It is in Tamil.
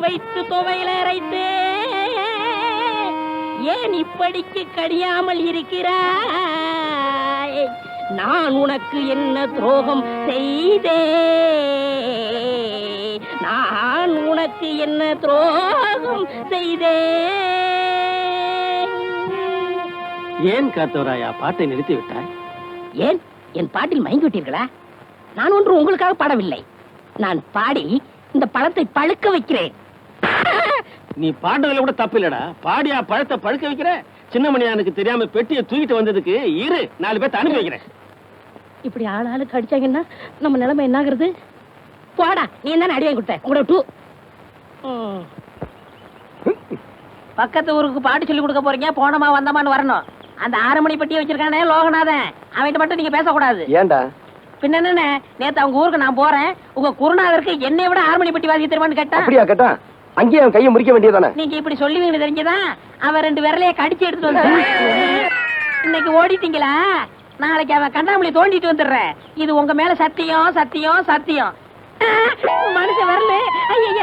வைத்து துவையில அரைத்து ஏன் இப்படிக்கு கடியாமல் இருக்கிறாய்? நான் உனக்கு என்ன துரோகம் செய்தேன்? நான் உனக்கு என்ன துரோகம் செய்தேன்? ஏன் காத்தவராயா பாட்டை நிறுத்தி விட்டாய்? ஏன் என் பாட்டில் மயங்கி விட்டீர்களா? நான் ஒன்று உங்களுக்காக பாடவில்லை. நான் பாடி இந்த பழத்தை பழுக்க வைக்கிறேன். நீ பாடுறதுல கூட தப்பு இல்லடா. பாடியா பழத்தை பழுக்க வைக்கிற? சின்னமணியானுக்கு தெரியாம பெட்டியை தூக்கிட்டு வந்ததுக்கு 4 பேர்த்த அனுப்பி வைக்கிறேன். இப்படி ஆளுக்கு அடிச்சாங்கன்னா நம்ம நிலைமை என்னாகிறது? போடா, நீ தானே அடி வாங்கி கொடுத்த. உங்களோட 2 பக்கத்து ஊருக்கு பாட்டு சொல்லி கொடுக்க போறீங்க. போனமா வந்தமான்னு வரணும். அந்த 6 மணி பெட்டியை வச்சிருக்கானே லோகநாதன், அவன்கிட்ட மட்டும் நீங்க பேசக்கூடாது. ஏண்டா? பின்ன என்ன, நேத்து அவங்க ஊருக்கு நான் போறேன், உங்க குருநாதருக்கு என்னை விட 6 மணி பெட்டி வாசி தெரியுமான்னு கேட்டா. அப்படியா கேட்டா? அங்கேயே அவன் கையை முறிக்க வேண்டியதானே? நீங்க இப்படி சொல்லுவீங்கன்னு தெரிஞ்சதான் அவன் 2 விரலைய கடிச்சு எடுத்துட்டு வந்த. இன்னைக்கு ஓடிட்டீங்களா? நாளைக்கு அவன் கண்ணாமூலி தோண்டிட்டு வந்துடுறேன். இது உங்க மேல சத்தியம் சத்தியம் சத்தியம். மனுஷன் வரல. ஐய